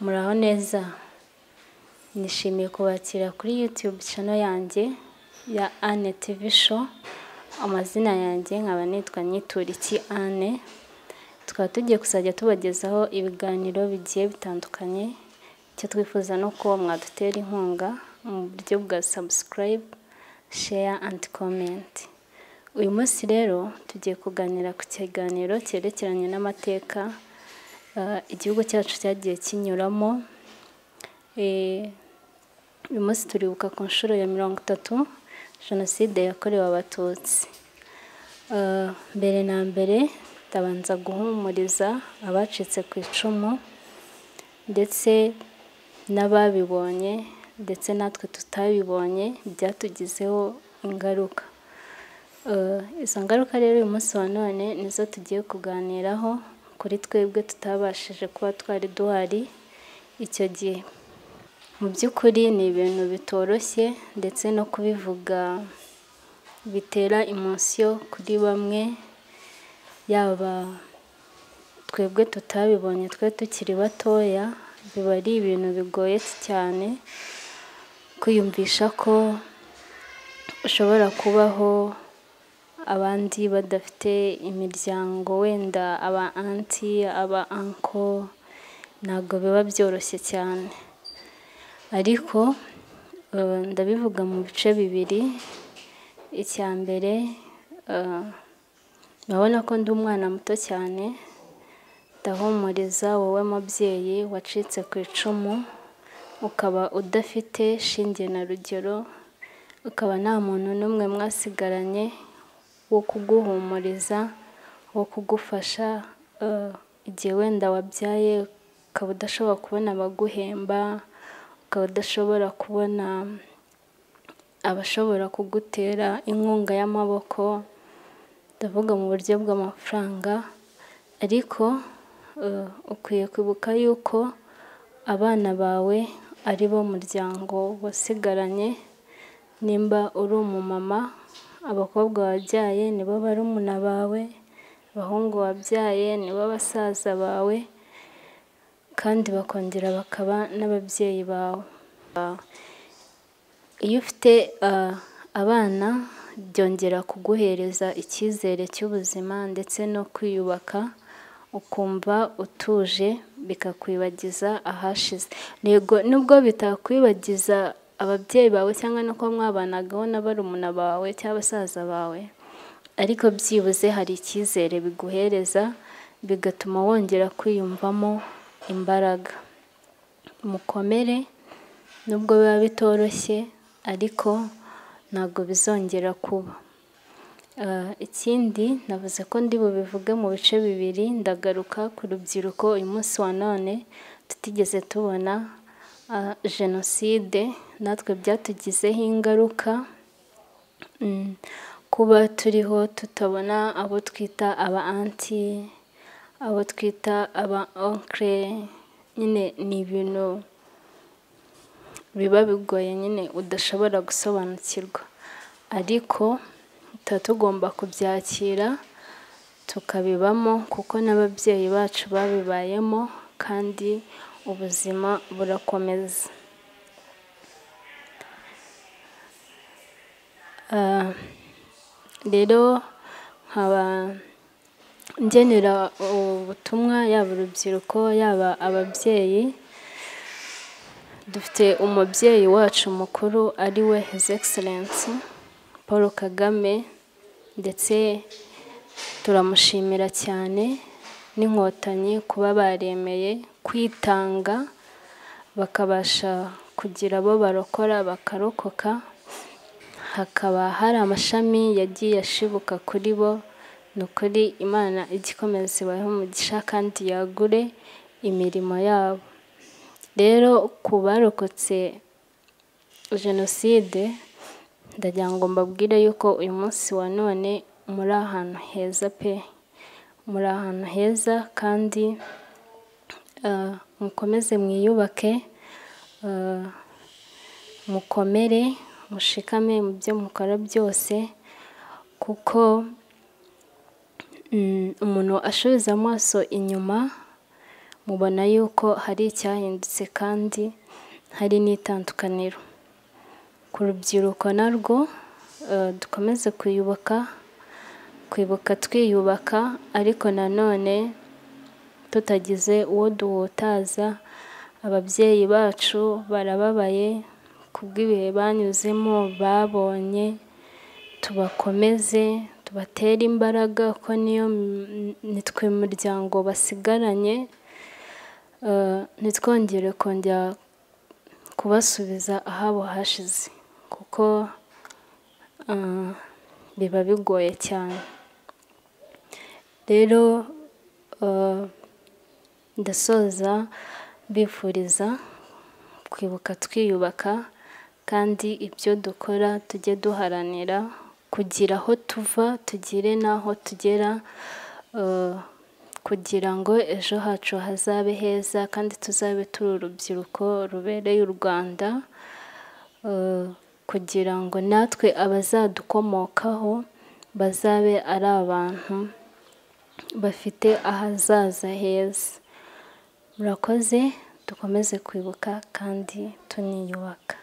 Muraho neza, nishimiye kubakira kuri YouTube channel yanjye ya Anne TV Show. Amazina yanjye nkaba nitwa Nyituriki Anne. Tukaba tugiye kuzajya tubagezaho ibiganiro bigiye bitandukanye. Icyo twifuza no ko mwadutera inkunga mu buryo bwa subscribe, share and comment. Uyu munsi rero tugiye kuganira ku kiganiro cyerekeranye n'amateka igihugu cyacu cyagiye kinyuramo. Uyu munsi turibuka ku nshuro ya 30 Jenoside yakorewe Abatutsi. Mbere na mbere tabanza guhumuriza abacitse ku icumu ndetse n'ababibonye ndetse natwe tutabibonye byatugizeho ingaruka. Izo ngaruka rero uyu munsi wa none nizo tugiye kuganiraho kuri twebwe tutabashije kuba twari duhari icyo gihe. Mu by'ukuri ni ibintu bitoroshye ndetse no kubivuga bitera emotion kuri bamwe, yaba twebwe tutabibonye twe tukiri batoya. Biba ari ibintu bigoye cyane kwiyumvisha ko ushobora kubaho abandi badafite imiryango, wenda aba auntie, aba uncle, ntabwo biba byoroshye cyane. Ariko ndabivuga mu bice bibiri. Icya mbere, ndabona ko ndi umwana muto cyane, ndahumuriza wowe mubyeyi wacitse ku icumu ukaba udafite shinge na rugero, ukaba nta muntu n'umwe mwasigaranye wo kuguhumuriza, wo kugufasha igihe wenda wabyaye ukaba udashobora kubona abaguhemba, ukaba udashobora kubona abashobora kugutera inkunga y'amaboko, ndavuga mu buryo bw'amafaranga. Ariko ukwiye kwibuka yuko abana bawe ari bo muryango wasigaranye. Nimba uri umumama, abakobwa wabyaye nibo barumuna bawe, abahungu wabyaye nibo basaza bawe, kandi bakongera bakaba n'ababyeyi bawe. Iyo ufite abana byongera kuguhereza icyizere cy'ubuzima ndetse no kwiyubaka, ukumva utuje, bikakwibagiza ahashize. Nubwo bitakwibagiza ababyeyi bawe cyangwa no kuba mwabanagaho n'abarumuna bawe cyangwa abasaza bawe, ariko byibuze hari icyizere biguhereza, bigatuma wongera kwiyumvamo imbaraga. Mukomere, nubwo biba bitoroshye ariko ntabwo bizongera kuba. Ikindi navuze ko ndi bubivuge mu bice bibiri. Ndagaruka ku rubyiruko uyu munsi wa none tutigeze tubona Jenoside, natwe byatugizeho ingaruka. Kuba turiho tutabona abo twita aba auntie, abo twita aba oncle, nyine ni ibintu biba bigoye nyine udashobora gusobanukirwa. Ariko tuba tugomba kubyakira tukabibamo kuko n'ababyeyi bacu babibayemo, kandi ubuzima burakomeza. Rero nkaba ngenera ubutumwa yaba urubyiruko yaba ababyeyi. Dufite umubyeyi wacu mukuru ari we His Excellency Paul Kagame, ndetse turamushimira cyane n'inkotanyi kuba baremeye kwitanga bakabasha kugira abo barokora bakarokoka. Hakaba hari amashami yagiye ashibuka kuri bo. Ni ukuri Imana igikomeza ibahe umugisha kandi yagure imirimo yabo. Rero ku barokotse Jenoside, ndagira ngo mbabwire yuko uyu munsi wa none muri ahantu heza pe, muri ahantu heza, kandi mukomeze mwiyubake, mukomere, mushikame mu byo mukora byose, kuko umuntu ashoza amaso inyuma mubona yuko hari icyahindutse kandi hari n'itandukaniro. Ku rubyiruko narwo dukomeze kwibuka twiyubaka, ariko nanone tutagize uwo duhutaza. Ababyeyi bacu barababaye kubw'ibihe banyuzemo babonye, tubakomeze tubatere imbaraga ko nitwe muryango basigaranye. Ntitwongere kongera kubasubiza ahabo hashize kuko biba bigoye cyane. Rero ndasoza bifuriza kwibuka twiyubaka, kandi ibyo dukora tujye duharanira kugira aho tuva tugire n'aho tugera, kugira ngo ejo hacu hazabe heza kandi tuzabe turi urubyiruko rubereye u Rwanda, kugira ngo natwe abazadukomokaho bazabe ari abantu bafite ahazaza heza. Murakoze, dukomeze kwibuka kandi tuniyubaka.